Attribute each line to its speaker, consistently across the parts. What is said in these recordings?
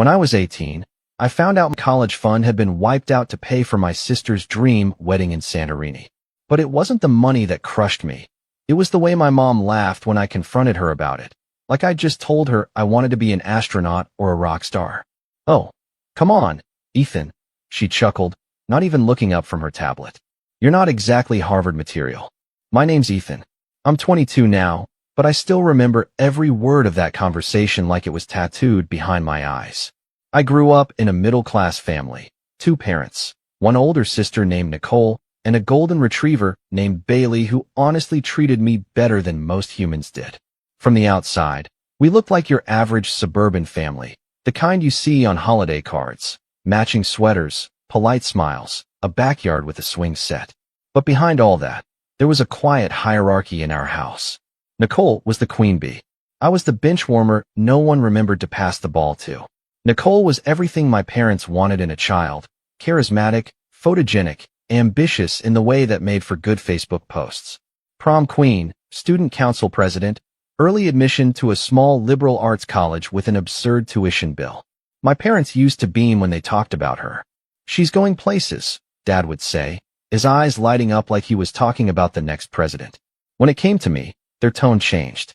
Speaker 1: When I was 18, I found out my college fund had been wiped out to pay for my sister's dream wedding in Santorini. But it wasn't the money that crushed me. It was the way my mom laughed when I confronted her about it, like I'd just told her I wanted to be an astronaut or a rock star. "Oh, come on, Ethan," she chuckled, not even looking up from her tablet. "You're not exactly Harvard material." My name's Ethan. I'm 22 now, but I still remember every word of that conversation like it was tattooed behind my eyes. I grew up in a middle-class family, 2 parents, one older sister named Nicole, and a golden retriever named Bailey who honestly treated me better than most humans did. From the outside, we looked like your average suburban family, the kind you see on holiday cards, matching sweaters, polite smiles, a backyard with a swing set. But behind all that, there was a quiet hierarchy in our house. Nicole was the queen bee. I was the bench warmer no one remembered to pass the ball to. Nicole was everything my parents wanted in a child: charismatic, photogenic, ambitious in the way that made for good Facebook posts. Prom queen, student council president, early admission to a small liberal arts college with an absurd tuition bill. My parents used to beam when they talked about her. "She's going places," Dad would say, his eyes lighting up like he was talking about the next president. When it came to me, their tone changed.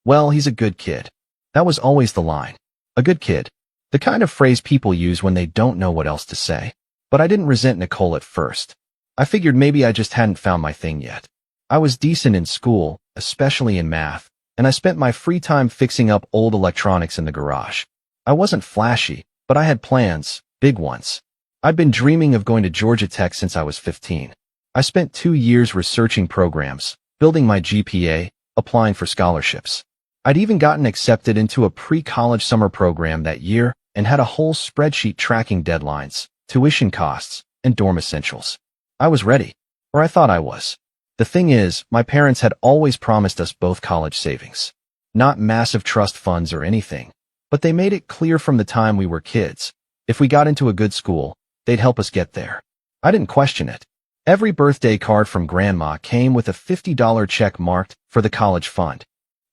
Speaker 1: "Well, he's a good kid." That was always the line. A good kid. The kind of phrase people use when they don't know what else to say. But I didn't resent Nicole at first. I figured maybe I just hadn't found my thing yet. I was decent in school, especially in math, and I spent my free time fixing up old electronics in the garage. I wasn't flashy, but I had plans, big ones. I'd been dreaming of going to Georgia Tech since I was 15. I spent 2 years researching programs, building my GPA, applying for scholarships. I'd even gotten accepted into a pre-college summer program that year and had a whole spreadsheet tracking deadlines, tuition costs, and dorm essentials. I was ready, or I thought I was. The thing is, my parents had always promised us both college savings. Not massive trust funds or anything, but they made it clear from the time we were kids, if we got into a good school, they'd help us get there. I didn't question it. Every birthday card from Grandma came with a $50 check marked for the college fund.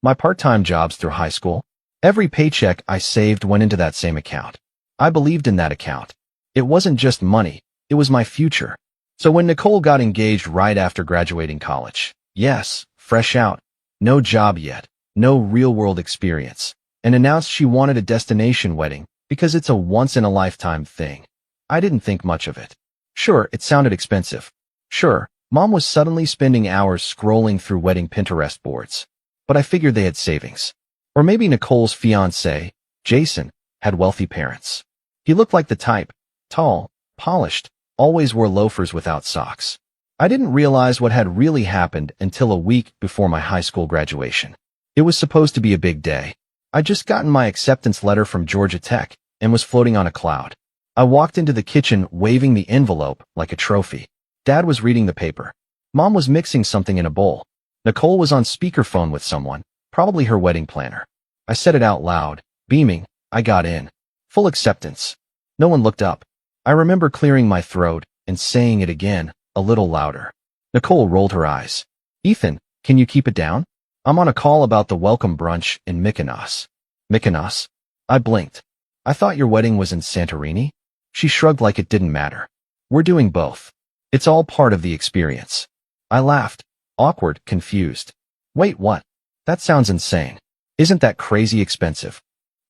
Speaker 1: My part-time jobs through high school, every paycheck I saved went into that same account. I believed in that account. It wasn't just money, it was my future. So when Nicole got engaged right after graduating college, yes, fresh out, no job yet, no real-world experience, and announced she wanted a destination wedding because it's a once-in-a-lifetime thing, I didn't think much of it. Sure, it sounded expensive. Sure, Mom was suddenly spending hours scrolling through wedding Pinterest boards. But I figured they had savings. Or maybe Nicole's fiancé, Jason, had wealthy parents. He looked like the type, tall, polished, always wore loafers without socks. I didn't realize what had really happened until a week before my high school graduation. It was supposed to be a big day. I'd just gotten my acceptance letter from Georgia Tech and was floating on a cloud. I walked into the kitchen waving the envelope like a trophy. Dad was reading the paper. Mom was mixing something in a bowl. Nicole was on speakerphone with someone, probably her wedding planner. I said it out loud, beaming. I got in. Full acceptance. No one looked up. I remember clearing my throat and saying it again, a little louder. Nicole rolled her eyes. "Ethan, can you keep it down? I'm on a call about the welcome brunch in Mykonos." "Mykonos?" I blinked. "I thought your wedding was in Santorini?" She shrugged like it didn't matter. "We're doing both. It's all part of the experience." I laughed. Awkward, confused. "Wait, what? That sounds insane. Isn't that crazy expensive?"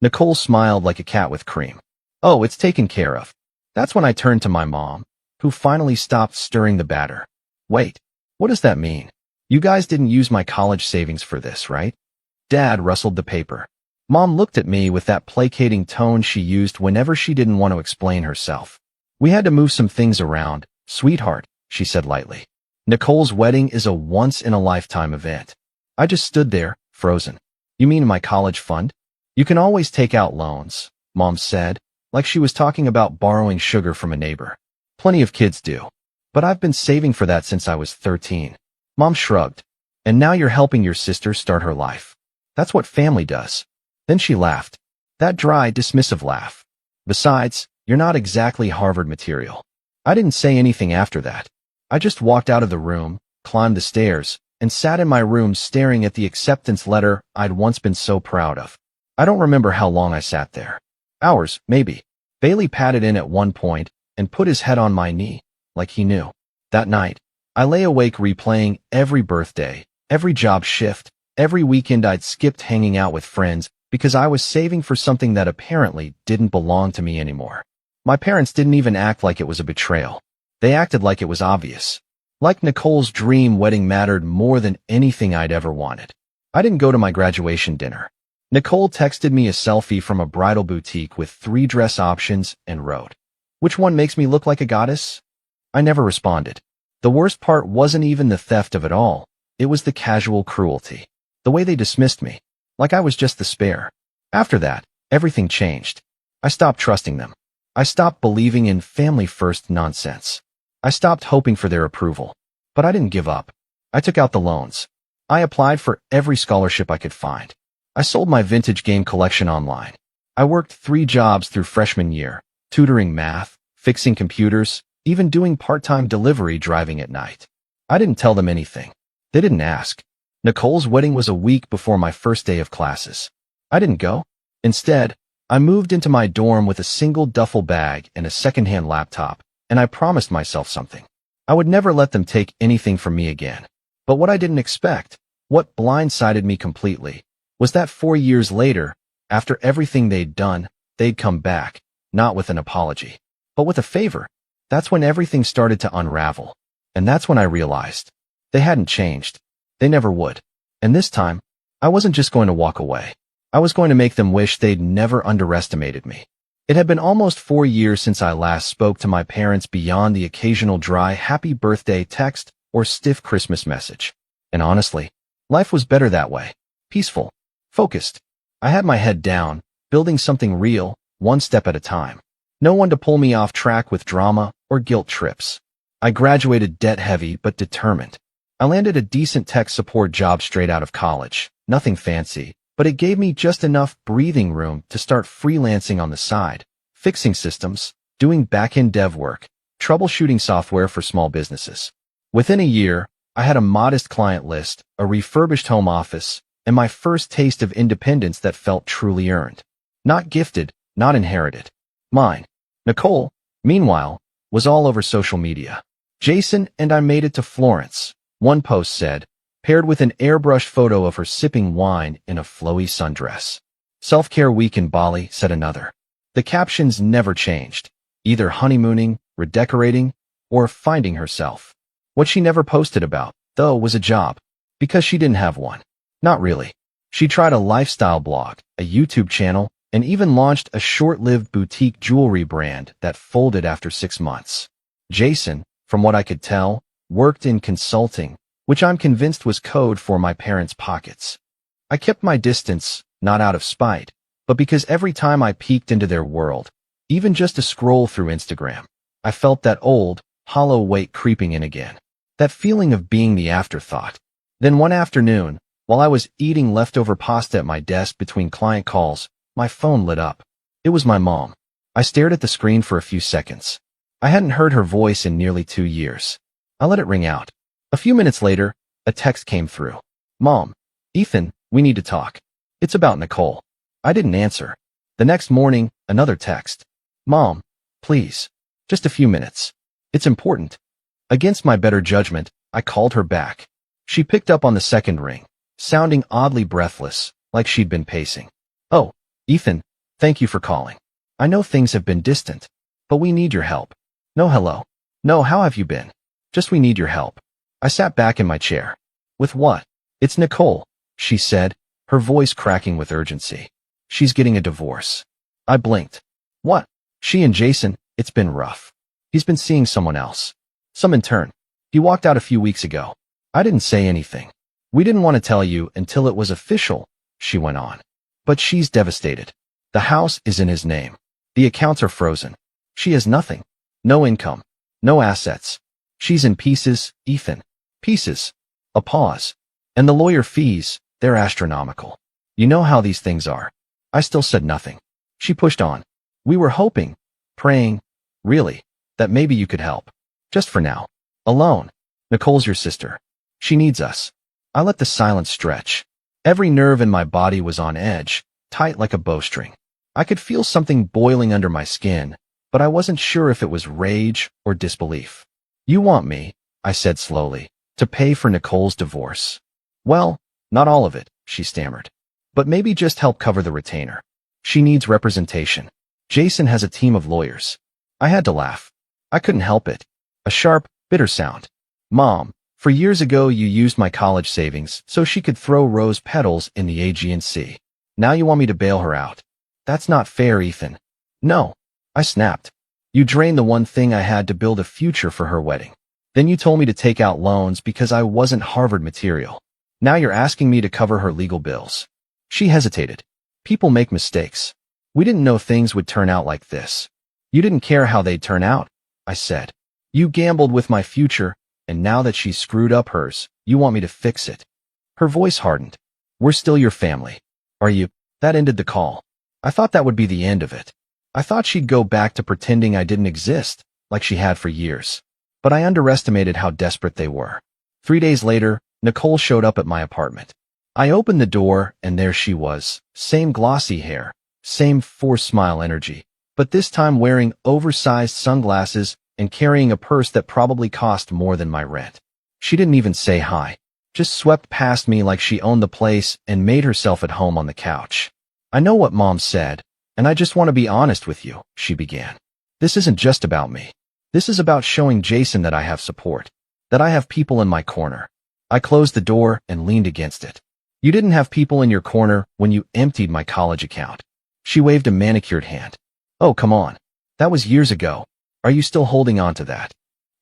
Speaker 1: Nicole smiled like a cat with cream. "Oh, it's taken care of." That's when I turned to my mom, who finally stopped stirring the batter. "Wait, what does that mean? You guys didn't use my college savings for this, right?" Dad rustled the paper. Mom looked at me with that placating tone she used whenever she didn't want to explain herself. "We had to move some things around, sweetheart," she said lightly. "Nicole's wedding is a once-in-a-lifetime event." I just stood there, frozen. "You mean my college fund?" "You can always take out loans," Mom said, like she was talking about borrowing sugar from a neighbor. "Plenty of kids do. But I've been saving for that since I was 13. Mom shrugged. "And now you're helping your sister start her life. That's what family does." Then she laughed. That dry, dismissive laugh. "Besides, you're not exactly Harvard material." I didn't say anything after that. I just walked out of the room, climbed the stairs, and sat in my room staring at the acceptance letter I'd once been so proud of. I don't remember how long I sat there. Hours, maybe. Bailey patted in at one point and put his head on my knee, like he knew. That night, I lay awake replaying every birthday, every job shift, every weekend I'd skipped hanging out with friends because I was saving for something that apparently didn't belong to me anymore. My parents didn't even act like it was a betrayal. They acted like it was obvious. Like Nicole's dream wedding mattered more than anything I'd ever wanted. I didn't go to my graduation dinner. Nicole texted me a selfie from a bridal boutique with 3 dress options and wrote, "Which one makes me look like a goddess?" I never responded. The worst part wasn't even the theft of it all. It was the casual cruelty. The way they dismissed me. Like I was just the spare. After that, everything changed. I stopped trusting them. I stopped believing in family-first nonsense. I stopped hoping for their approval. But I didn't give up. I took out the loans. I applied for every scholarship I could find. I sold my vintage game collection online. I worked 3 jobs through freshman year, tutoring math, fixing computers, even doing part-time delivery driving at night. I didn't tell them anything. They didn't ask. Nicole's wedding was a week before my first day of classes. I didn't go. Instead, I moved into my dorm with a single duffel bag and a secondhand laptop, and I promised myself something. I would never let them take anything from me again. But what I didn't expect, what blindsided me completely, was that 4 years later, after everything they'd done, they'd come back, not with an apology, but with a favor. That's when everything started to unravel. And that's when I realized they hadn't changed. They never would. And this time, I wasn't just going to walk away. I was going to make them wish they'd never underestimated me. It had been almost 4 years since I last spoke to my parents beyond the occasional dry happy birthday text or stiff Christmas message. And honestly, life was better that way. Peaceful. Focused. I had my head down, building something real, one step at a time. No one to pull me off track with drama or guilt trips. I graduated debt-heavy but determined. I landed a decent tech support job straight out of college. Nothing fancy, but it gave me just enough breathing room to start freelancing on the side, fixing systems, doing back-end dev work, troubleshooting software for small businesses. Within a year, I had a modest client list, a refurbished home office, and my first taste of independence that felt truly earned. Not gifted, not inherited. Mine. Nicole, meanwhile, was all over social media. Jason and I made it to Florence, one post said, paired with an airbrushed photo of her sipping wine in a flowy sundress. Self-care week in Bali, said another. The captions never changed, either honeymooning, redecorating, or finding herself. What she never posted about, though, was a job, because she didn't have one. Not really. She tried a lifestyle blog, a YouTube channel, and even launched a short-lived boutique jewelry brand that folded after 6 months. Jason, from what I could tell, worked in consulting, which I'm convinced was code for my parents' pockets. I kept my distance, not out of spite, but because every time I peeked into their world, even just a scroll through Instagram, I felt that old, hollow weight creeping in again. That feeling of being the afterthought. Then one afternoon, while I was eating leftover pasta at my desk between client calls, my phone lit up. It was my mom. I stared at the screen for a few seconds. I hadn't heard her voice in nearly 2 years. I let it ring out. A few minutes later, a text came through. "Mom, Ethan, we need to talk. It's about Nicole." I didn't answer. The next morning, another text. "Mom, please. Just a few minutes. It's important." Against my better judgment, I called her back. She picked up on the second ring, sounding oddly breathless, like she'd been pacing. "Oh, Ethan, thank you for calling. I know things have been distant, but we need your help." "No hello. No, how have you been? Just we need your help." I sat back in my chair. "With what?" "It's Nicole," she said, her voice cracking with urgency. "She's getting a divorce." I blinked. "What?" "She and Jason, it's been rough. He's been seeing someone else. Some intern. He walked out a few weeks ago." I didn't say anything. "We didn't want to tell you until it was official," she went on. "But she's devastated. The house is in his name. The accounts are frozen. She has nothing. No income. No assets. She's in pieces, Ethan. Pieces." A pause. "And the lawyer fees, they're astronomical. You know how these things are." I still said nothing. She pushed on. "We were hoping, praying, really, that maybe you could help. Just for now. Alone. Nicole's your sister. She needs us." I let the silence stretch. Every nerve in my body was on edge, tight like a bowstring. I could feel something boiling under my skin, but I wasn't sure if it was rage or disbelief. You want me, I said slowly, to pay for Nicole's divorce. Well, not all of it, she stammered. But maybe just help cover the retainer. She needs representation. Jason has a team of lawyers. I had to laugh. I couldn't help it. A sharp, bitter sound. Mom, for years ago you used my college savings so she could throw rose petals in the Aegean Sea. Now you want me to bail her out. That's not fair, Ethan. No, I snapped. You drained the one thing I had to build a future for her wedding. Then you told me to take out loans because I wasn't Harvard material. Now you're asking me to cover her legal bills. She hesitated. People make mistakes. We didn't know things would turn out like this. You didn't care how they'd turn out, I said. You gambled with my future, and now that she's screwed up hers, you want me to fix it. Her voice hardened. We're still your family. Are you? That ended the call. I thought that would be the end of it. I thought she'd go back to pretending I didn't exist, like she had for years. But I underestimated how desperate they were. 3 days later, Nicole showed up at my apartment. I opened the door, and there she was. Same glossy hair, same forced smile energy, but this time wearing oversized sunglasses and carrying a purse that probably cost more than my rent. She didn't even say hi, just swept past me like she owned the place and made herself at home on the couch. I know what Mom said, and I just want to be honest with you, she began. This isn't just about me. This is about showing Jason that I have support, that I have people in my corner. I closed the door and leaned against it. You didn't have people in your corner when you emptied my college account. She waved a manicured hand. Oh, come on. That was years ago. Are you still holding on to that?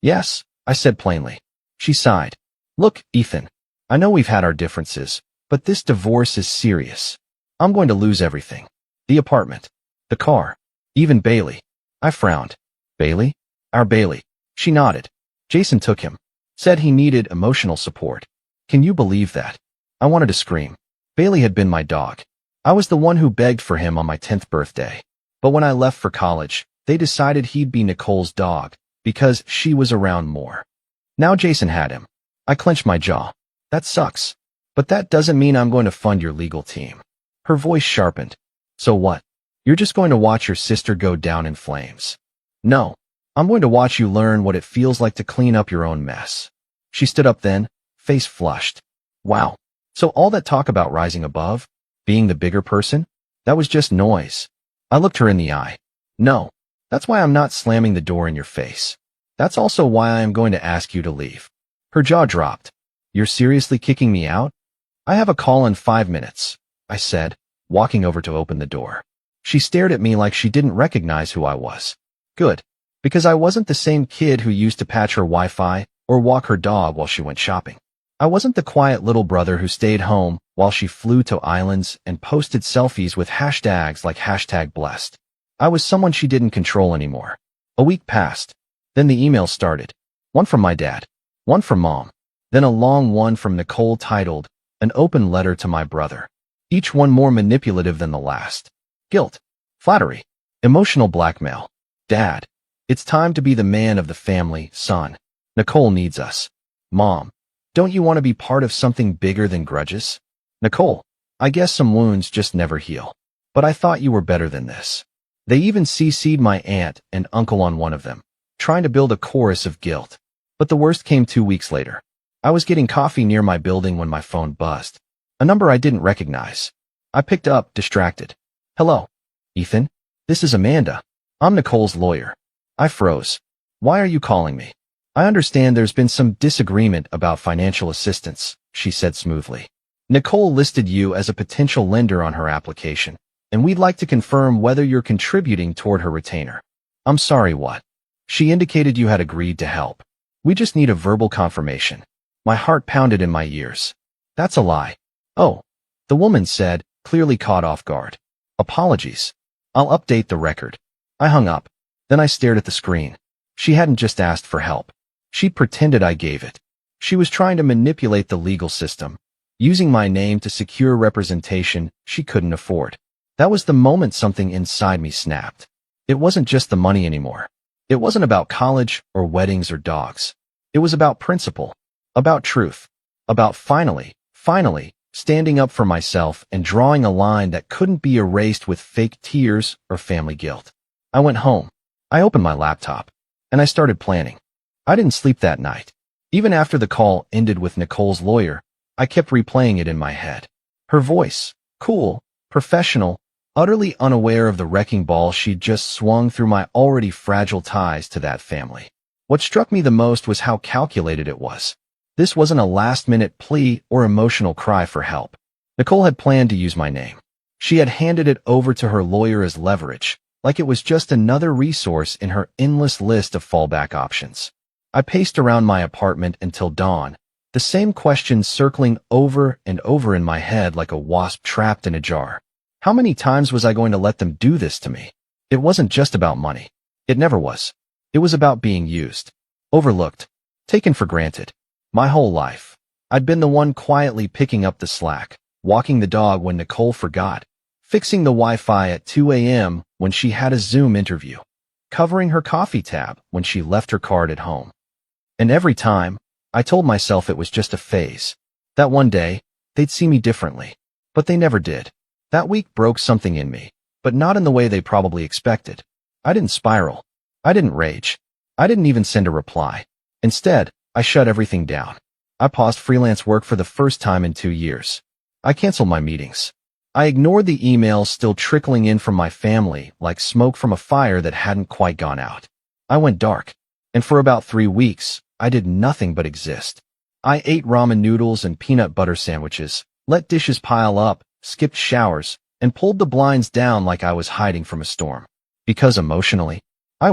Speaker 1: Yes, I said plainly. She sighed. Look, Ethan, I know we've had our differences, but this divorce is serious. I'm going to lose everything. The apartment, the car, even Bailey. I frowned. Bailey? Our Bailey. She nodded. Jason took him. Said he needed emotional support. Can you believe that? I wanted to scream. Bailey had been my dog. I was the one who begged for him on my 10th birthday. But when I left for college, they decided he'd be Nicole's dog, because she was around more. Now Jason had him. I clenched my jaw. That sucks. But that doesn't mean I'm going to fund your legal team. Her voice sharpened. So what? You're just going to watch your sister go down in flames. No. I'm going to watch you learn what it feels like to clean up your own mess. She stood up then, face flushed. Wow. So all that talk about rising above, being the bigger person, that was just noise. I looked her in the eye. No. That's why I'm not slamming the door in your face. That's also why I am going to ask you to leave. Her jaw dropped. You're seriously kicking me out? I have a call in 5 minutes, I said, walking over to open the door. She stared at me like she didn't recognize who I was. Good. Because I wasn't the same kid who used to patch her Wi-Fi or walk her dog while she went shopping. I wasn't the quiet little brother who stayed home while she flew to islands and posted selfies with hashtags like #blessed. I was someone she didn't control anymore. A week passed. Then the emails started. One from my dad. One from Mom. Then a long one from Nicole titled, An Open Letter to My Brother. Each one more manipulative than the last. Guilt. Flattery. Emotional blackmail. Dad. It's time to be the man of the family, son. Nicole needs us. Mom. Don't you want to be part of something bigger than grudges? Nicole. I guess some wounds just never heal. But I thought you were better than this. They even CC'd my aunt and uncle on one of them, trying to build a chorus of guilt. But the worst came 2 weeks later. I was getting coffee near my building when my phone buzzed. A number I didn't recognize. I picked up, distracted. Hello. Ethan? This is Amanda. I'm Nicole's lawyer. I froze. Why are you calling me? I understand there's been some disagreement about financial assistance, she said smoothly. Nicole listed you as a potential lender on her application, and we'd like to confirm whether you're contributing toward her retainer. I'm sorry, what? She indicated you had agreed to help. We just need a verbal confirmation. My heart pounded in my ears. That's a lie. Oh, the woman said, clearly caught off guard. Apologies. I'll update the record. I hung up. Then I stared at the screen. She hadn't just asked for help. She pretended I gave it. She was trying to manipulate the legal system, using my name to secure representation she couldn't afford. That was the moment something inside me snapped. It wasn't just the money anymore. It wasn't about college or weddings or dogs. It was about principle, about truth, about finally standing up for myself and drawing a line that couldn't be erased with fake tears or family guilt. I went home. I opened my laptop, and I started planning. I didn't sleep that night. Even after the call ended with Nicole's lawyer, I kept replaying it in my head. Her voice, cool, professional, utterly unaware of the wrecking ball she'd just swung through my already fragile ties to that family. What struck me the most was how calculated it was. This wasn't a last-minute plea or emotional cry for help. Nicole had planned to use my name. She had handed it over to her lawyer as leverage, like it was just another resource in her endless list of fallback options. I paced around my apartment until dawn, the same questions circling over and over in my head like a wasp trapped in a jar. How many times was I going to let them do this to me? It wasn't just about money. It never was. It was about being used, overlooked, taken for granted. My whole life, I'd been the one quietly picking up the slack, walking the dog when Nicole forgot, fixing the Wi-Fi at 2 a.m. when she had a Zoom interview, covering her coffee tab when she left her card at home. And every time, I told myself it was just a phase, that one day, they'd see me differently. But they never did. That week broke something in me, but not in the way they probably expected. I didn't spiral. I didn't rage. I didn't even send a reply. Instead, I shut everything down. I paused freelance work for the first time in 2 years. I canceled my meetings. I ignored the emails still trickling in from my family like smoke from a fire that hadn't quite gone out. I went dark. And for about 3 weeks, I did nothing but exist. I ate ramen noodles and peanut butter sandwiches, let dishes pile up, skipped showers, and pulled the blinds down like I was hiding from a storm. Because emotionally, I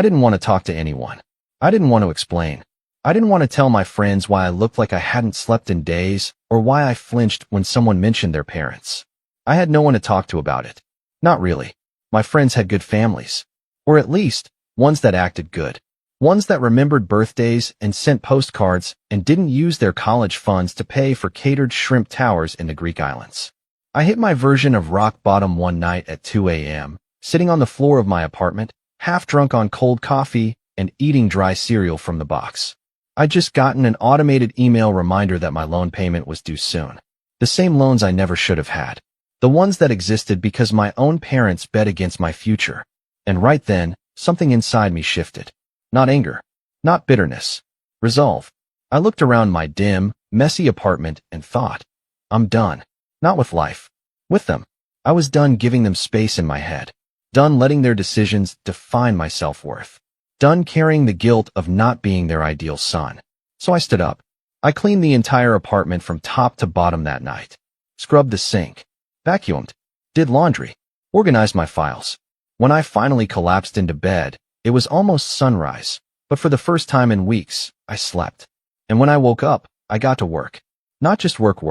Speaker 1: didn't want to talk to anyone. I didn't want to explain. I didn't want to tell my friends why I looked like I hadn't slept in days or why I flinched when someone mentioned their parents. I had no one to talk to about it. Not really. My friends had good families. Or at least, ones that acted good. Ones that remembered birthdays and sent postcards and didn't use their college funds to pay for catered shrimp towers in the Greek islands. I hit my version of rock bottom one night at 2 a.m., sitting on the floor of my apartment, half drunk on cold coffee and eating dry cereal from the box. I'd just gotten an automated email reminder that my loan payment was due soon. The same loans I never should have had. The ones that existed because my own parents bet against my future. And right then, something inside me shifted. Not anger. Not bitterness. Resolve. I looked around my dim, messy apartment and thought, I'm done. Not with life. With them. I was done giving them space in my head. Done letting their decisions define my self-worth. Done carrying the guilt of not being their ideal son. So I stood up. I cleaned the entire apartment from top to bottom that night. Scrubbed the sink. Vacuumed. Did laundry. Organized my files. When I finally collapsed into bed, it was almost sunrise, but for the first time in weeks, I slept. And when I woke up, I got to work. Not just work,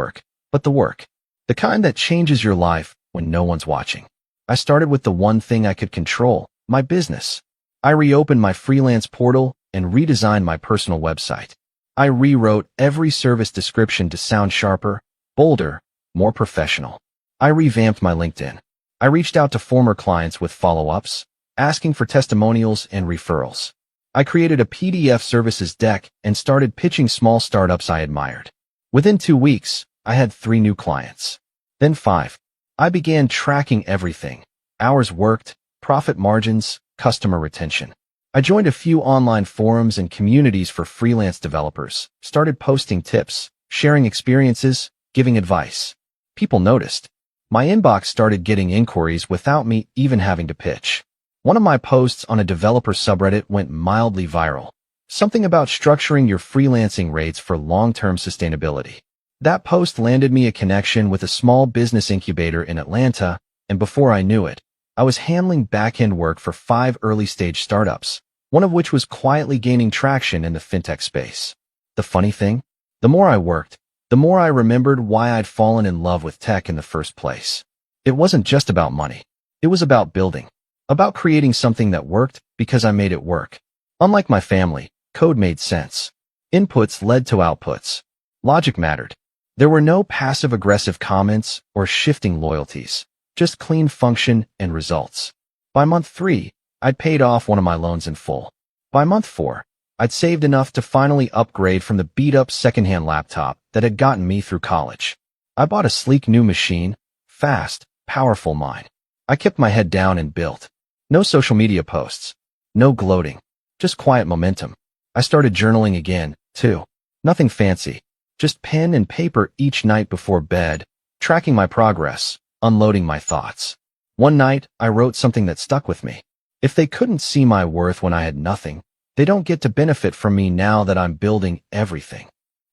Speaker 1: but the work. The kind that changes your life when no one's watching. I started with the one thing I could control, my business. I reopened my freelance portal and redesigned my personal website. I rewrote every service description to sound sharper, bolder, more professional. I revamped my LinkedIn. I reached out to former clients with follow-ups, asking for testimonials and referrals. I created a PDF services deck and started pitching small startups I admired. Within 2 weeks, I had 3 new clients. Then 5. I began tracking everything: hours worked, profit margins, customer retention. I joined a few online forums and communities for freelance developers, started posting tips, sharing experiences, giving advice. People noticed. My inbox started getting inquiries without me even having to pitch. One of my posts on a developer subreddit went mildly viral. Something about structuring your freelancing rates for long-term sustainability. That post landed me a connection with a small business incubator in Atlanta, and before I knew it, I was handling back-end work for 5 early-stage startups, one of which was quietly gaining traction in the fintech space. The funny thing? The more I worked, the more I remembered why I'd fallen in love with tech in the first place. It wasn't just about money. It was about building. About creating something that worked because I made it work. Unlike my family, code made sense. Inputs led to outputs. Logic mattered. There were no passive-aggressive comments or shifting loyalties, just clean function and results. By month 3, I'd paid off one of my loans in full. By month 4, I'd saved enough to finally upgrade from the beat-up secondhand laptop that had gotten me through college. I bought a sleek new machine, fast, powerful mine. I kept my head down and built. No social media posts. No gloating. Just quiet momentum. I started journaling again, too. Nothing fancy. Just pen and paper each night before bed, tracking my progress, unloading my thoughts. One night, I wrote something that stuck with me. If they couldn't see my worth when I had nothing, they don't get to benefit from me now that I'm building everything.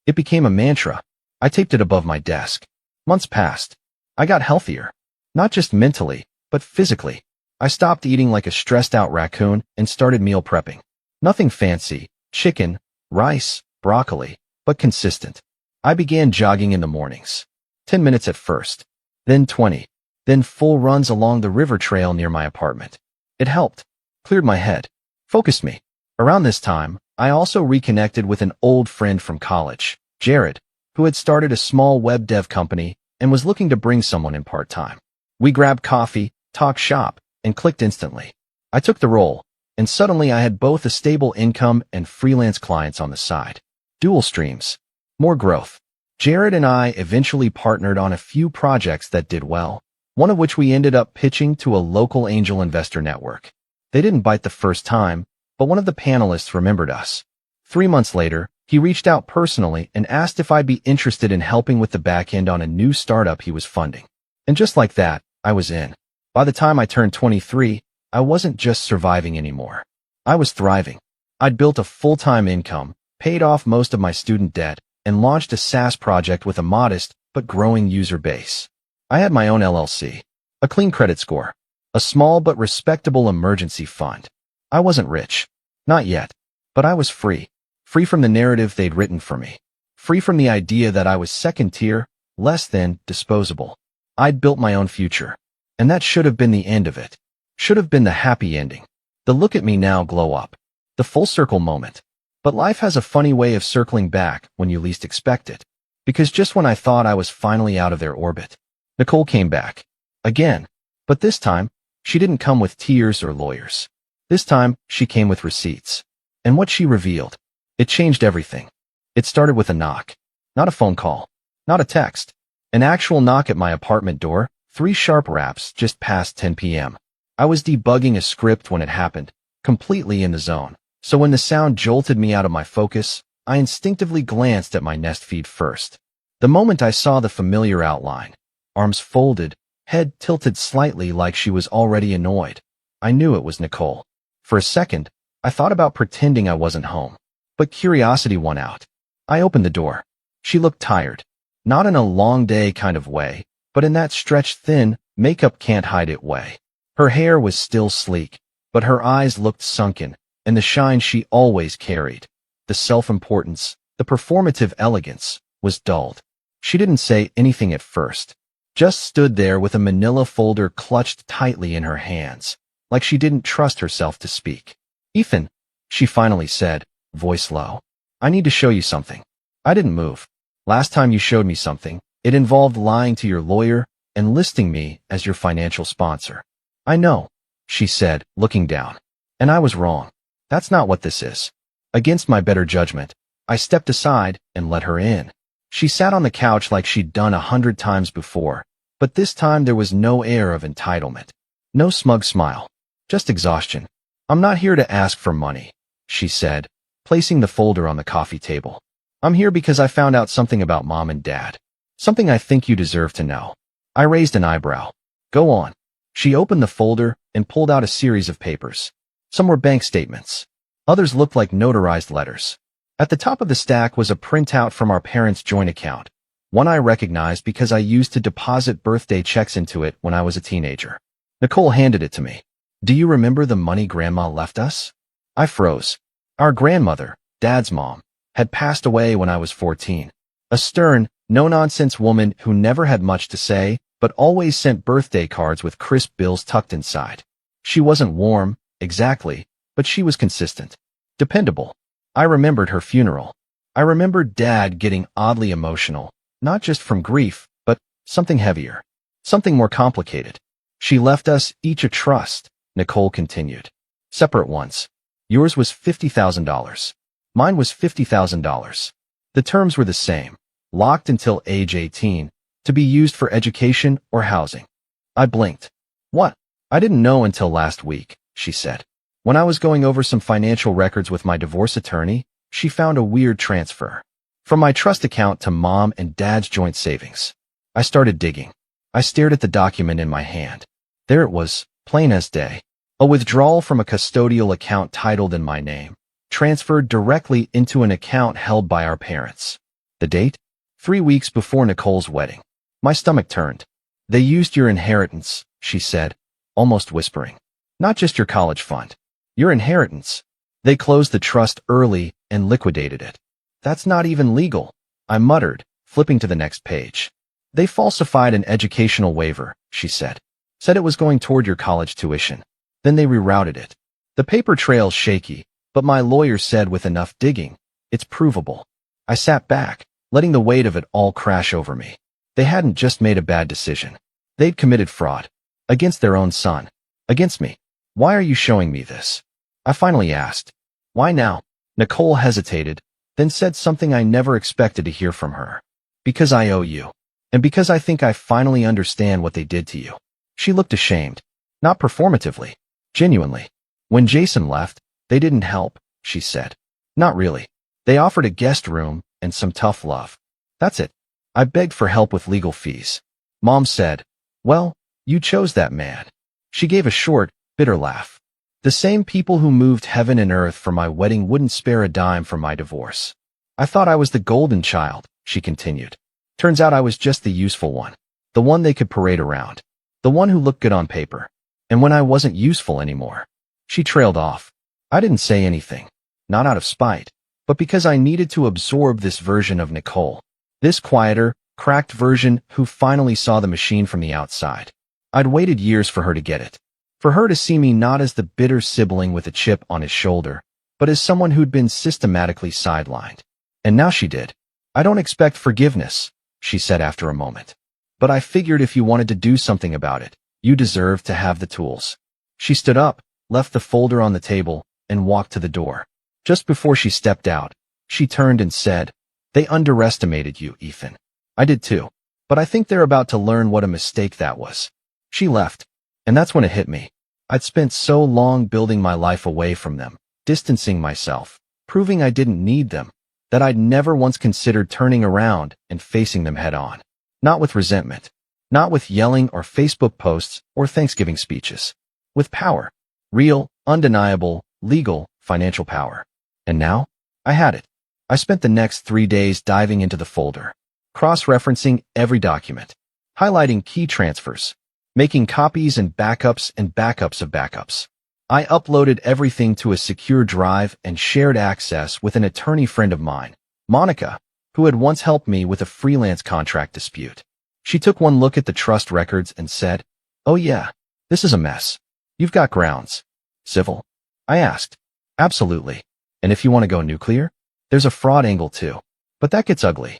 Speaker 1: It became a mantra. I taped it above my desk. Months passed. I got healthier. Not just mentally, but physically. I stopped eating like a stressed-out raccoon and started meal prepping. Nothing fancy, chicken, rice, broccoli, but consistent. I began jogging in the mornings. 10 minutes at first, then 20, then full runs along the river trail near my apartment. It helped, cleared my head, focused me. Around this time, I also reconnected with an old friend from college, Jared, who had started a small web dev company and was looking to bring someone in part-time. We grabbed coffee, talked shop, and clicked instantly. I took the role, and suddenly I had both a stable income and freelance clients on the side. Dual streams. More growth. Jared and I eventually partnered on a few projects that did well, one of which we ended up pitching to a local angel investor network. They didn't bite the first time, but one of the panelists remembered us. 3 months later, he reached out personally and asked if I'd be interested in helping with the back end on a new startup he was funding. And just like that, I was in. By the time I turned 23, I wasn't just surviving anymore. I was thriving. I'd built a full-time income, paid off most of my student debt, and launched a SaaS project with a modest but growing user base. I had my own LLC, a clean credit score, a small but respectable emergency fund. I wasn't rich. Not yet. But I was free. Free from the narrative they'd written for me. Free from the idea that I was second tier, less than, disposable. I'd built my own future. And that should have been the end of it. Should have been the happy ending. The look at me now glow up. The full circle moment. But life has a funny way of circling back when you least expect it. Because just when I thought I was finally out of their orbit, Nicole came back. Again. But this time, she didn't come with tears or lawyers. This time, she came with receipts. And what she revealed, it changed everything. It started with a knock. Not a phone call. Not a text. An actual knock at my apartment door, 3 sharp raps just past 10 p.m. I was debugging a script when it happened, completely in the zone. So when the sound jolted me out of my focus, I instinctively glanced at my Nest feed first. The moment I saw the familiar outline, arms folded, head tilted slightly like she was already annoyed, I knew it was Nicole. For a second, I thought about pretending I wasn't home. But curiosity won out. I opened the door. She looked tired. Not in a long day kind of way, but in that stretched thin, makeup can't hide it way. Her hair was still sleek, but her eyes looked sunken, and the shine she always carried, the self-importance, the performative elegance, was dulled. She didn't say anything at first, just stood there with a manila folder clutched tightly in her hands, like she didn't trust herself to speak. "Ethan," she finally said, voice low, "I need to show you something." I didn't move. "Last time you showed me something, it involved lying to your lawyer and listing me as your financial sponsor." "I know," she said, looking down. "And I was wrong. That's not what this is." Against my better judgment, I stepped aside and let her in. She sat on the couch like she'd done 100 times before, but this time there was no air of entitlement. No smug smile. Just exhaustion. "I'm not here to ask for money," she said, placing the folder on the coffee table. "I'm here because I found out something about Mom and Dad. Something I think you deserve to know." I raised an eyebrow. "Go on." She opened the folder and pulled out a series of papers. Some were bank statements. Others looked like notarized letters. At the top of the stack was a printout from our parents' joint account, one I recognized because I used to deposit birthday checks into it when I was a teenager. Nicole handed it to me. "Do you remember the money Grandma left us?" I froze. Our grandmother, Dad's mom, had passed away when I was 14. A stern, no-nonsense woman who never had much to say, but always sent birthday cards with crisp bills tucked inside. She wasn't warm, exactly, but she was consistent. Dependable. I remembered her funeral. I remembered Dad getting oddly emotional, not just from grief, but something heavier, something more complicated. "She left us each a trust," Nicole continued. "Separate ones. Yours was $50,000. Mine was $50,000. The terms were the same. Locked until age 18, to be used for education or housing. I blinked. What? I didn't know until last week, she said. When I was going over some financial records with my divorce attorney, she found a weird transfer from my trust account to mom and dad's joint savings. I started digging. I stared at the document in my hand. There it was, plain as day. A withdrawal from a custodial account titled in my name, transferred directly into an account held by our parents. The date? 3 weeks before Nicole's wedding. My stomach turned. They used your inheritance, she said, almost whispering. Not just your college fund. Your inheritance. They closed the trust early and liquidated it. That's not even legal, I muttered, flipping to the next page. They falsified an educational waiver, she said. Said it was going toward your college tuition. Then they rerouted it. The paper trail's shaky, but my lawyer said with enough digging, it's provable. I sat back, letting the weight of it all crash over me. They hadn't just made a bad decision. They'd committed fraud. Against their own son. Against me. Why are you showing me this? I finally asked. Why now? Nicole hesitated, then said something I never expected to hear from her. Because I owe you. And because I think I finally understand what they did to you. She looked ashamed. Not performatively. Genuinely. When Jason left, they didn't help, she said. Not really. They offered a guest room and some tough love. That's it. I begged for help with legal fees. Mom said, well, you chose that man. She gave a short, bitter laugh. The same people who moved heaven and earth for my wedding wouldn't spare a dime for my divorce. I thought I was the golden child, she continued. Turns out I was just the useful one. The one they could parade around. The one who looked good on paper. And when I wasn't useful anymore. She trailed off. I didn't say anything. Not out of spite, but because I needed to absorb this version of Nicole. This quieter, cracked version who finally saw the machine from the outside. I'd waited years for her to get it. For her to see me not as the bitter sibling with a chip on his shoulder, but as someone who'd been systematically sidelined. And now she did. I don't expect forgiveness, she said after a moment. But I figured if you wanted to do something about it, you deserved to have the tools. She stood up, left the folder on the table, and walked to the door. Just before she stepped out, she turned and said, they underestimated you, Ethan. I did too. But I think they're about to learn what a mistake that was. She left. And that's when it hit me. I'd spent so long building my life away from them, distancing myself, proving I didn't need them, that I'd never once considered turning around and facing them head on. Not with resentment. Not with yelling or Facebook posts or Thanksgiving speeches. With power. Real, undeniable, legal, financial power. And now? I had it. I spent the next 3 days diving into the folder, cross-referencing every document, highlighting key transfers, making copies and backups of backups. I uploaded everything to a secure drive and shared access with an attorney friend of mine, Monica, who had once helped me with a freelance contract dispute. She took one look at the trust records and said, oh yeah, this is a mess. You've got grounds. Civil? I asked. Absolutely. And if you want to go nuclear? There's a fraud angle too. But that gets ugly.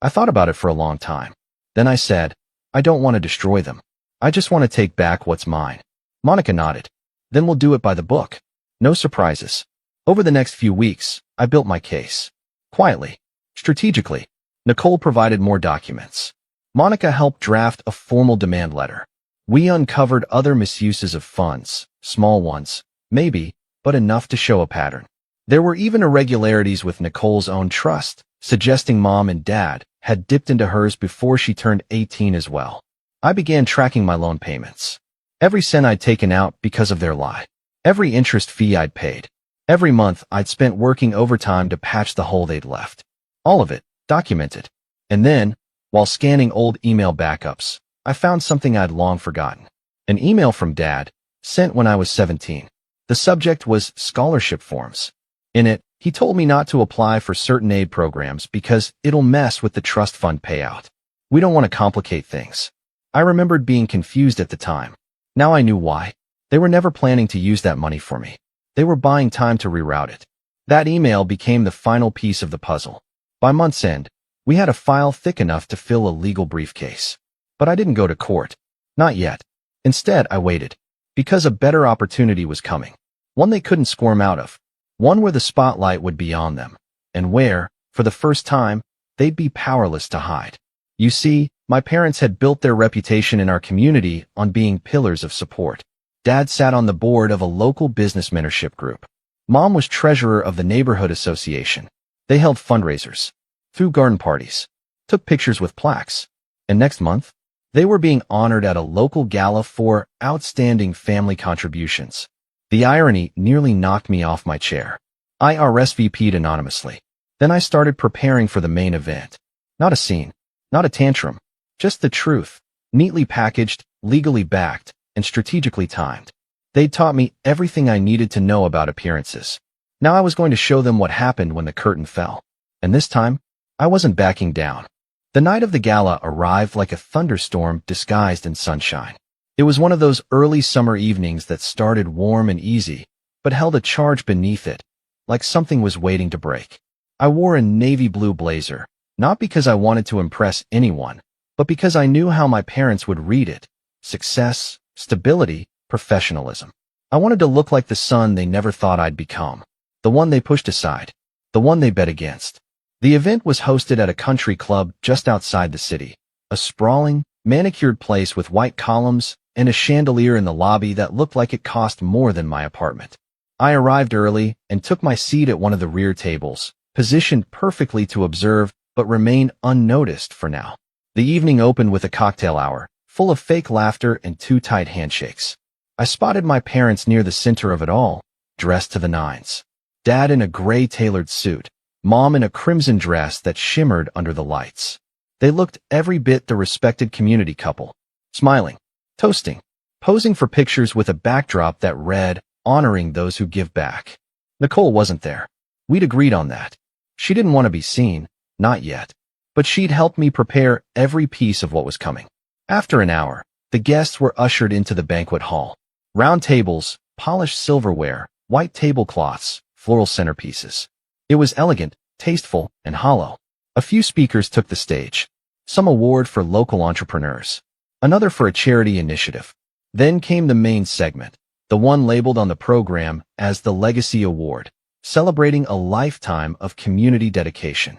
Speaker 1: I thought about it for a long time. Then I said, I don't want to destroy them. I just want to take back what's mine. Monica nodded. Then we'll do it by the book. No surprises. Over the next few weeks, I built my case. Quietly. Strategically. Nicole provided more documents. Monica helped draft a formal demand letter. We uncovered other misuses of funds, small ones, maybe, but enough to show a pattern. There were even irregularities with Nicole's own trust, suggesting mom and dad had dipped into hers before she turned 18 as well. I began tracking my loan payments. Every cent I'd taken out because of their lie. Every interest fee I'd paid. Every month I'd spent working overtime to patch the hole they'd left. All of it, documented. And then, while scanning old email backups, I found something I'd long forgotten. An email from Dad, sent when I was 17. The subject was scholarship forms. In it, he told me not to apply for certain aid programs because it'll mess with the trust fund payout. We don't want to complicate things. I remembered being confused at the time. Now I knew why. They were never planning to use that money for me. They were buying time to reroute it. That email became the final piece of the puzzle. By month's end, we had a file thick enough to fill a legal briefcase. But I didn't go to court. Not yet. Instead, I waited. Because a better opportunity was coming. One they couldn't squirm out of. One where the spotlight would be on them. And where, for the first time, they'd be powerless to hide. You see, My parents had built their reputation in our community on being pillars of support. Dad sat on the board of a local business mentorship group. Mom was treasurer of the neighborhood association. They held fundraisers, threw garden parties, took pictures with plaques, and next month, they were being honored at a local gala for outstanding family contributions. The irony nearly knocked me off my chair. I RSVP'd anonymously. Then I started preparing for the main event. Not a scene, not a tantrum, just the truth, neatly packaged, legally backed, and strategically timed. They'd taught me everything I needed to know about appearances. Now I was going to show them what happened when the curtain fell. And this time, I wasn't backing down. The night of the gala arrived like a thunderstorm disguised in sunshine. It was one of those early summer evenings that started warm and easy, but held a charge beneath it, like something was waiting to break. I wore a navy blue blazer, not because I wanted to impress anyone, but because I knew how my parents would read it. Success, stability, professionalism. I wanted to look like the son they never thought I'd become, the one they pushed aside, the one they bet against. The event was hosted at a country club just outside the city, a sprawling, manicured place with white columns and a chandelier in the lobby that looked like it cost more than my apartment. I arrived early and took my seat at one of the rear tables, positioned perfectly to observe but remain unnoticed for now. The evening opened with a cocktail hour, full of fake laughter and too tight handshakes. I spotted my parents near the center of it all, dressed to the nines. Dad in a gray tailored suit, Mom in a crimson dress that shimmered under the lights. They looked every bit the respected community couple, smiling, toasting, posing for pictures with a backdrop that read, "Honoring those who give back." Nicole wasn't there. We'd agreed on that. She didn't want to be seen, not yet, but she'd helped me prepare every piece of what was coming. After an hour, the guests were ushered into the banquet hall. Round tables, polished silverware, white tablecloths, floral centerpieces. It was elegant, tasteful, and hollow. A few speakers took the stage. Some award for local entrepreneurs, another for a charity initiative. Then came the main segment, the one labeled on the program as the Legacy Award, celebrating a lifetime of community dedication.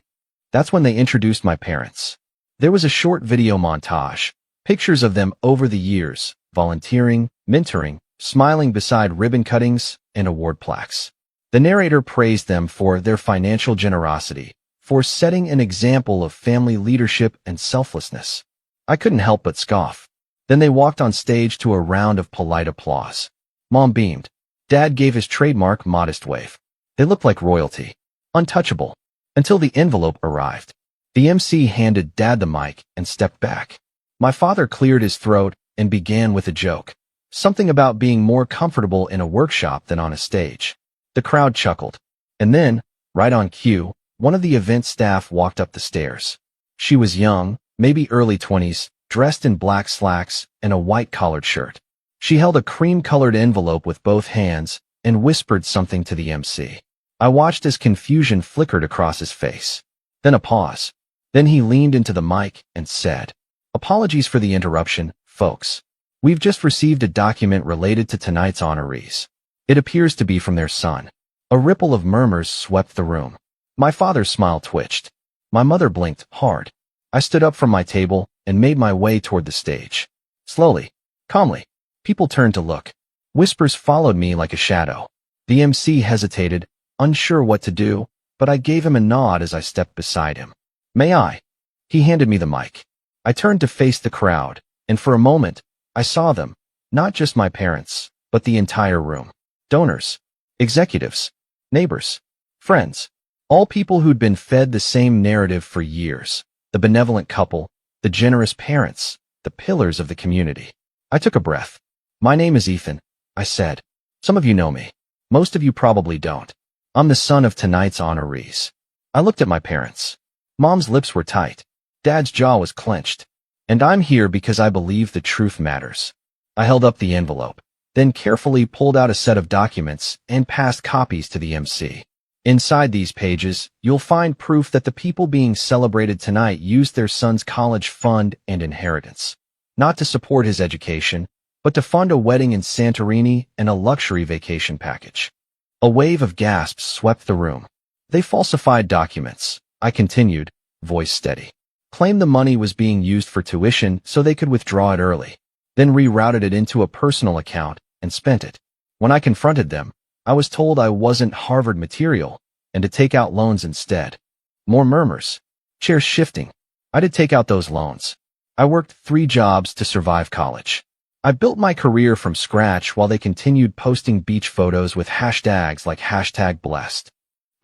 Speaker 1: That's when they introduced my parents. There was a short video montage, pictures of them over the years, volunteering, mentoring, smiling beside ribbon cuttings and award plaques. The narrator praised them for their financial generosity, for setting an example of family leadership and selflessness. I couldn't help but scoff. Then they walked on stage to a round of polite applause. Mom beamed. Dad gave his trademark modest wave. They looked like royalty, untouchable, until the envelope arrived. The MC handed Dad the mic and stepped back. My father cleared his throat and began with a joke, something about being more comfortable in a workshop than on a stage. The crowd chuckled. And then, right on cue, one of the event staff walked up the stairs. She was young, maybe early 20s, dressed in black slacks and a white collared shirt. She held a cream-colored envelope with both hands and whispered something to the MC. I watched as confusion flickered across his face. Then a pause. Then he leaned into the mic and said, "Apologies for the interruption, folks. We've just received a document related to tonight's honorees. It appears to be from their son." A ripple of murmurs swept the room. My father's smile twitched. My mother blinked hard. I stood up from my table and made my way toward the stage. Slowly, calmly, people turned to look. Whispers followed me like a shadow. The MC hesitated, unsure what to do, but I gave him a nod as I stepped beside him. "May I?" He handed me the mic. I turned to face the crowd, and for a moment, I saw them, not just my parents, but the entire room. Donors, executives, neighbors, friends, all people who'd been fed the same narrative for years. The benevolent couple, the generous parents, the pillars of the community. I took a breath. "My name is Ethan," I said. "Some of you know me. Most of you probably don't. I'm the son of tonight's honorees." I looked at my parents. Mom's lips were tight. Dad's jaw was clenched. "And I'm here because I believe the truth matters." I held up the envelope, then carefully pulled out a set of documents and passed copies to the MC. Inside these pages, you'll find proof that the people being celebrated tonight used their son's college fund and inheritance, not to support his education, but to fund a wedding in Santorini and a luxury vacation package. A wave of gasps swept the room. "They falsified documents," I continued, voice steady. claimed the money was being used for tuition so they could withdraw it early, then rerouted it into a personal account and spent it. When I confronted them, I was told I wasn't Harvard material and to take out loans instead. More murmurs. Chairs shifting. I did take out those loans. I worked 3 jobs to survive college. I built my career from scratch while they continued posting beach photos with hashtags like #blessed.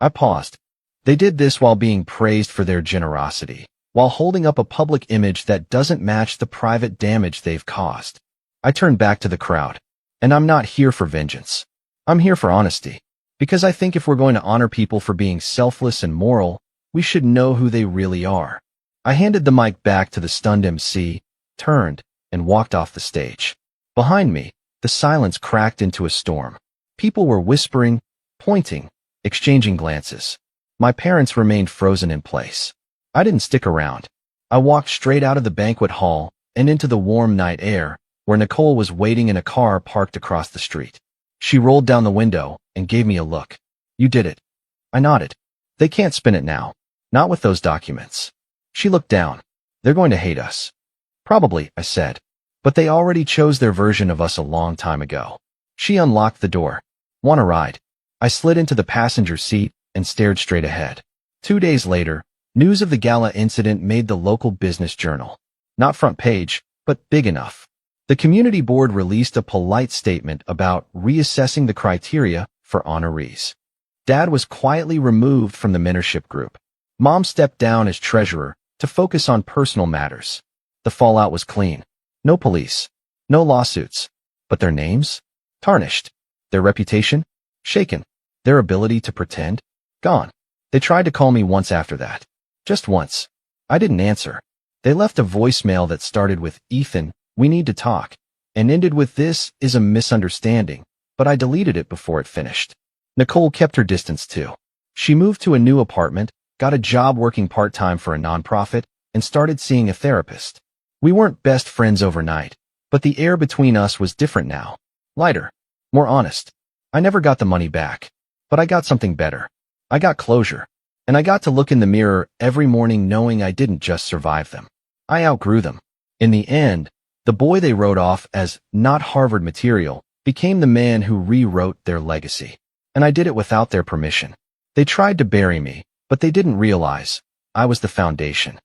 Speaker 1: I paused. They did this while being praised for their generosity, while holding up a public image that doesn't match the private damage they've caused. I turned back to the crowd. And I'm not here for vengeance. I'm here for honesty. Because I think if we're going to honor people for being selfless and moral, we should know who they really are. I handed the mic back to the stunned MC, turned, and walked off the stage. Behind me, the silence cracked into a storm. People were whispering, pointing, exchanging glances. My parents remained frozen in place. I didn't stick around. I walked straight out of the banquet hall and into the warm night air, where Nicole was waiting in a car parked across the street. She rolled down the window and gave me a look. You did it. I nodded. They can't spin it now. Not with those documents. She looked down. They're going to hate us. Probably, I said. But they already chose their version of us a long time ago. She unlocked the door. Want a ride? I slid into the passenger seat and stared straight ahead. 2 days later, news of the gala incident made the local business journal. Not front page, but big enough. The community board released a polite statement about reassessing the criteria for honorees. Dad was quietly removed from the mentorship group. Mom stepped down as treasurer to focus on personal matters. The fallout was clean. No police. No lawsuits. But their names? Tarnished. Their reputation? Shaken. Their ability to pretend? Gone. They tried to call me once after that. Just once. I didn't answer. They left a voicemail that started with, "Ethan, we need to talk," and ended with, "This is a misunderstanding," but I deleted it before it finished. Nicole kept her distance too. She moved to a new apartment, got a job working part-time for a nonprofit, and started seeing a therapist. We weren't best friends overnight, but the air between us was different now. Lighter. More honest. I never got the money back, but I got something better. I got closure. And I got to look in the mirror every morning knowing I didn't just survive them. I outgrew them. In the end, the boy they wrote off as not Harvard material became the man who rewrote their legacy. And I did it without their permission. They tried to bury me, but they didn't realize I was the foundation.